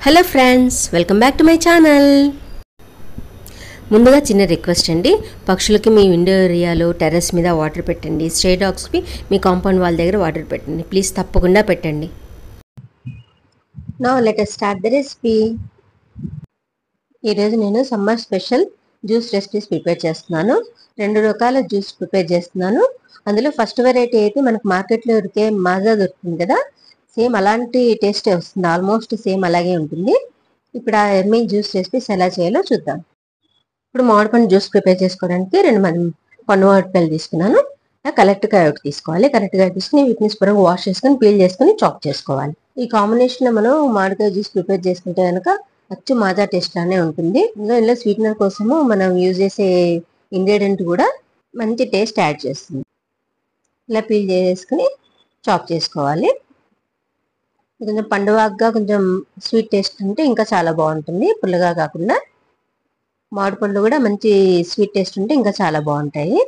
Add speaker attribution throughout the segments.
Speaker 1: Hello friends, welcome back to my channel. ముందుగా చిన్న request అండి, పక్షులకి మీ విండో ఏరియాలో టెర్రస్ మీద వాటర్ పెట్టండి. స్ట్రే డాగ్స్కి మీ కాంపౌండ్ వాల్ దగ్గర వాటర్ పెట్టండి ప్లీజ్, తప్పకుండా పెట్టండి. Now let us start the recipe. ఈరోజు నేను summer special juice recipes prepare చేస్తున్నాను. 2 రకాల జ్యూస్ ప్రిపేర్ చేస్తున్నాను. అందులో ఫస్ట్ వెరైటీ అయితే మనకు మార్కెట్లో దొరికే మాజా దొరుకుతుంది కదా, సేమ్ అలాంటి టేస్టే వస్తుంది, ఆల్మోస్ట్ సేమ్ అలాగే ఉంటుంది. ఇప్పుడు ఆ ఎమ్మీ జ్యూస్ రెసిపీస్ ఎలా చేయాలో చూద్దాం. ఇప్పుడు మామిడి పండు జ్యూస్ ప్రిపేర్ చేసుకోవడానికి 2 పండు మామిడికాయలు తీసుకున్నాను. కరెక్ట్గా ఒకటి తీసుకోవాలి. కరెక్ట్గా తీసుకుని వీటిని శుభ్రంగా వాష్ చేసుకుని పీల్ చేసుకుని చాప్ చేసుకోవాలి. ఈ కాంబినేషన్లో మనం మామిడికాయ జ్యూస్ ప్రిపేర్ చేసుకుంటే కనుక అచ్చు మాజా టేస్ట్ లానే ఉంటుంది. ఇందులో స్వీట్నర్ కోసము మనం యూజ్ చేసే ఇంగ్రీడియంట్ కూడా మంచి టేస్ట్ యాడ్ చేస్తుంది. ఇలా పీల్ చేసుకుని చాప్ చేసుకోవాలి. కొంచెం పండువాగ్గా కొంచెం స్వీట్ టేస్ట్ ఉంటే ఇంకా చాలా బాగుంటుంది, పుల్లగా కాకుండా. మామిడి పండ్లు కూడా మంచి స్వీట్ టేస్ట్ ఉంటే ఇంకా చాలా బాగుంటాయి.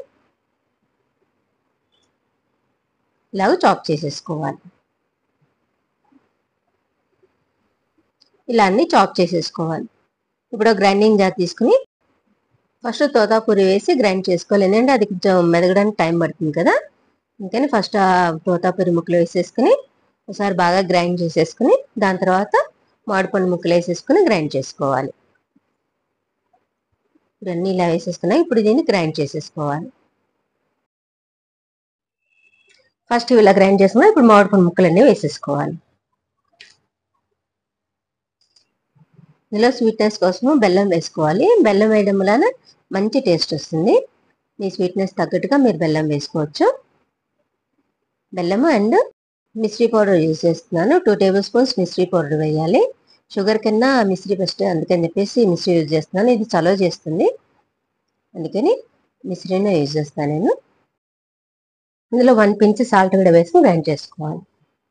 Speaker 1: ఇలాగ చాప్ చేసేసుకోవాలి. ఇలా అన్ని చాప్ చేసేసుకోవాలి. ఇప్పుడు గ్రైండింగ్ జార్ తీసుకుని ఫస్ట్ తోతాపూరి వేసి గ్రైండ్ చేసుకోవాలి. ఎందుకంటే అది కొంచెం మెదగడానికి టైం పడుతుంది కదా, అందుకని ఫస్ట్ ఆ తోతాపూరి ముక్కలు వేసేసుకుని ఒకసారి బాగా గ్రైండ్ చేసేసుకుని దాని తర్వాత మామిడిపండు ముక్కలు వేసేసుకుని గ్రైండ్ చేసుకోవాలి. ఇప్పుడు అన్నీ ఇలా వేసేసుకున్నాయి. ఇప్పుడు దీన్ని గ్రైండ్ చేసేసుకోవాలి. ఫస్ట్ ఇలా గ్రైండ్ చేసుకున్నా ఇప్పుడు మామిడిపండు ముక్కలు అన్నీ వేసేసుకోవాలి. ఇందులో స్వీట్నెస్ కోసము బెల్లం వేసుకోవాలి. బెల్లం వేయడం వలన మంచి టేస్ట్ వస్తుంది. మీ స్వీట్నెస్ తగ్గట్టుగా మీరు బెల్లం వేసుకోవచ్చు. బెల్లము అండ్ మిశ్రీ పౌడర్ యూజ్ చేస్తున్నాను. 2 టేబుల్ స్పూన్స్ మిశ్రీ పౌడర్ వేయాలి. షుగర్ కన్నా మిశ్రీ బెస్ట్, అందుకని చెప్పేసి మిశ్రీ యూజ్ చేస్తున్నాను. ఇది చలవ చేస్తుంది, అందుకని మిశ్రీనే యూజ్ చేస్తాను నేను. ఇందులో 1 పించ్ సాల్ట్ కూడా వేసుకుని గ్రైండ్ చేసుకోవాలి.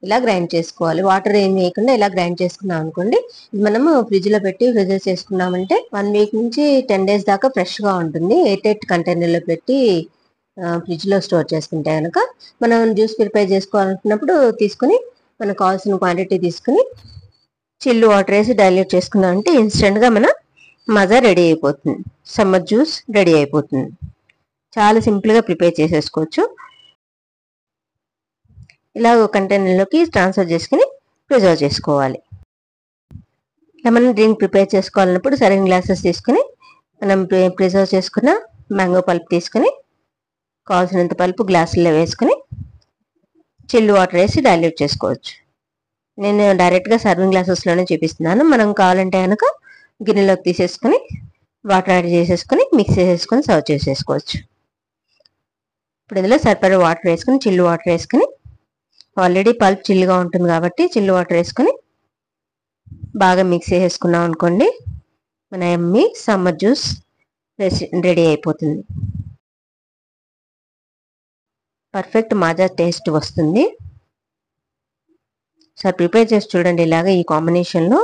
Speaker 1: ఇలా గ్రైండ్ చేసుకోవాలి. వాటర్ ఏం వేయకుండా ఇలా గ్రైండ్ చేసుకున్నాం అనుకోండి, మనము ఫ్రిడ్జ్లో పెట్టి ఫ్రిజర్ చేసుకున్నామంటే 1 వీక్ నుంచి 10 డేస్ దాకా ఫ్రెష్గా ఉంటుంది. 8 కంటైనర్లో పెట్టి ఫ్రిడ్జ్లో స్టోర్ చేసుకుంటే కనుక మనం జ్యూస్ ప్రిపేర్ చేసుకోవాలనుకున్నప్పుడు తీసుకుని మనకు కావాల్సిన క్వాంటిటీ తీసుకుని చిల్లు వాటర్ వేసి డైల్యూట్ చేసుకున్నామంటే ఇన్స్టెంట్గా మన మజా రెడీ అయిపోతుంది. సమ్మర్ జ్యూస్ రెడీ అయిపోతుంది. చాలా సింపుల్గా ప్రిపేర్ చేసేసుకోవచ్చు. ఇలా ఒక కంటైనర్లోకి ట్రాన్స్ఫర్ చేసుకుని ప్రిజర్వ్ చేసుకోవాలి. ఇలా మనం డ్రింక్ ప్రిపేర్ చేసుకోవాలన్నప్పుడు సరైన గ్లాసెస్ తీసుకుని మనం ప్రిజర్వ్ చేసుకున్న మ్యాంగో పల్ప్ తీసుకుని కావాల్సినంత పల్పు గ్లాసుల్లో వేసుకుని చిల్లు వాటర్ వేసి డైల్యూట్ చేసుకోవచ్చు. నేను డైరెక్ట్గా సర్వింగ్ గ్లాసెస్లోనే చూపిస్తున్నాను. మనం కావాలంటే కనుక గిన్నెలోకి తీసేసుకుని వాటర్ యాడ్ చేసేసుకుని మిక్స్ చేసేసుకొని సర్వ్ చేసేసుకోవచ్చు. ఇప్పుడు ఇందులో సరిపడా వాటర్ వేసుకుని చిల్లు వాటర్ వేసుకుని, ఆల్రెడీ పల్ప్ చిల్లుగా ఉంటుంది కాబట్టి చిల్లు వాటర్ వేసుకుని బాగా మిక్స్ చేసేసుకున్నాం అనుకోండి, మన యమ్మీ సమ్మర్ జ్యూస్ రెడీ అయిపోతుంది. పర్ఫెక్ట్ మాజా టేస్ట్ వస్తుంది. సార్ ప్రిపేర్ చేసి చూడండి. ఇలాగ ఈ కాంబినేషన్లో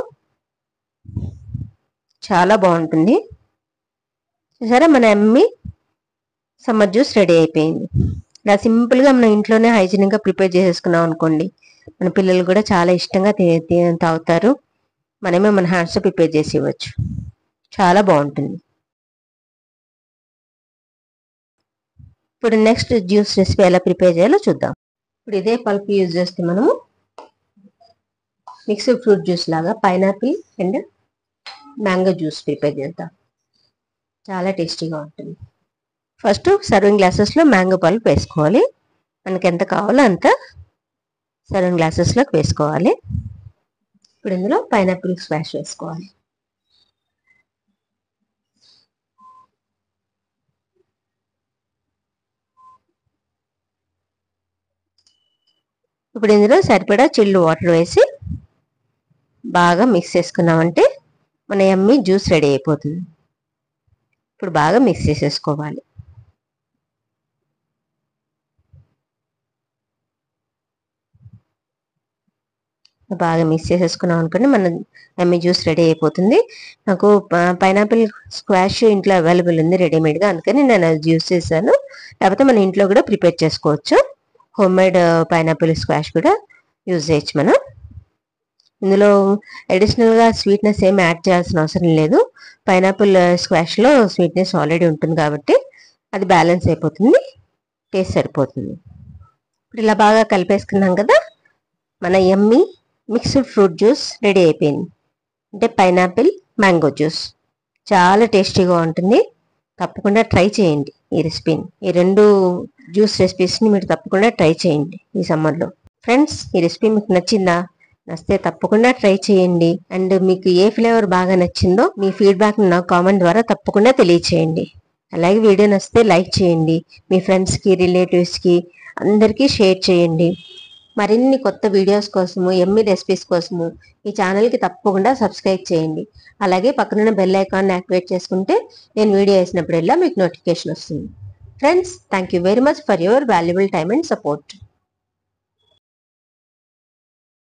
Speaker 1: చాలా బాగుంటుంది. సరే, మన యమ్మీ సమ్మర్ జ్యూస్ రెడీ అయిపోయింది. ఇలా సింపుల్గా మనం ఇంట్లోనే హైజీనిక్గా ప్రిపేర్ చేసేసుకున్నాం అనుకోండి, మన పిల్లలు కూడా చాలా ఇష్టంగా తాగుతారు. మనమే మన హ్యాండ్స్తో ప్రిపేర్ చేసి ఇవ్వచ్చు. చాలా బాగుంటుంది. ఇప్పుడు నెక్స్ట్ జ్యూస్ రెసిపీ ఎలా ప్రిపేర్ చేయాలో చూద్దాం. ఇప్పుడు ఇదే పల్ప్ యూజ్ చేస్తే మనము మిక్స్డ్ ఫ్రూట్ జ్యూస్ లాగా pineapple and mango juice prepare చేద్దాం. చాలా టేస్టీగా ఉంటుంది. ఫస్ట్ సర్వింగ్ గ్లాసెస్లో మ్యాంగో పల్ప్ వేసుకోవాలి. మనకి ఎంత కావాలో అంత సర్వింగ్ గ్లాసెస్లోకి వేసుకోవాలి. ఇప్పుడు ఇందులో పైనాపిల్ స్మాష్ వేసుకోవాలి. ఇప్పుడు ఇందులో సరిపడా చిల్లు వాటర్ వేసి బాగా మిక్స్ చేసుకున్నామంటే మన యమ్మీ జ్యూస్ రెడీ అయిపోతుంది. ఇప్పుడు బాగా మిక్స్ చేసేసుకోవాలి. బాగా మిక్స్ చేసేసుకున్నాం అనుకోండి, మన యమ్మీ జ్యూస్ రెడీ అయిపోతుంది. నాకు పైనాపిల్ స్క్వాష్ ఇంట్లో అవైలబుల్ ఉంది రెడీమేడ్గా, అందుకని నేను అది యూస్ చేశాను. లేకపోతే మన ఇంట్లో కూడా ప్రిపేర్ చేసుకోవచ్చు. హోమ్ మేడ్ పైనాపిల్ స్క్వాష్ కూడా యూజ్ చేయొచ్చు మనం. ఇందులో అడిషనల్గా స్వీట్నెస్ ఏమి యాడ్ చేయాల్సిన అవసరం లేదు. పైనాపిల్ స్క్వాష్లో స్వీట్నెస్ ఆల్రెడీ ఉంటుంది కాబట్టి అది బ్యాలెన్స్ అయిపోతుంది, టేస్ట్ సరిపోతుంది. ఇప్పుడు ఇలా బాగా కలిపేసుకున్నాం కదా, మన యమ్మీ మిక్స్డ్ ఫ్రూట్ జ్యూస్ రెడీ అయిపోయింది. అంటే పైనాపిల్ మ్యాంగో జ్యూస్ చాలా టేస్టీగా ఉంటుంది. తప్పకుండా ట్రై చేయండి ఈ రెసిపీని. ఈ 2 జ్యూస్ రెసిపీస్ని మీరు తప్పకుండా ట్రై చేయండి ఈ సమ్మర్లో. ఫ్రెండ్స్, ఈ రెసిపీ మీకు నచ్చిందా? నచ్చితే తప్పకుండా ట్రై చేయండి. అండ్ మీకు ఏ ఫ్లేవర్ బాగా నచ్చిందో మీ ఫీడ్బ్యాక్ని నాకు కామెంట్ ద్వారా తప్పకుండా తెలియచేయండి. అలాగే వీడియో నచ్చితే లైక్ చేయండి, మీ ఫ్రెండ్స్కి, రిలేటివ్స్కి అందరికీ షేర్ చేయండి. మరిన్ని కొత్త వీడియోస్ కోసము, యమ్మీ రెసిపీస్ కోసము ఈ ఛానల్కి తప్పకుండా సబ్స్క్రైబ్ చేయండి. అలాగే పక్కనున్న బెల్ ఐకాన్ని యాక్టివేట్ చేసుకుంటే నేను వీడియో వేసినప్పుడల్లా మీకు నోటిఫికేషన్ వస్తుంది. Friends, thank you very much for your valuable time and support.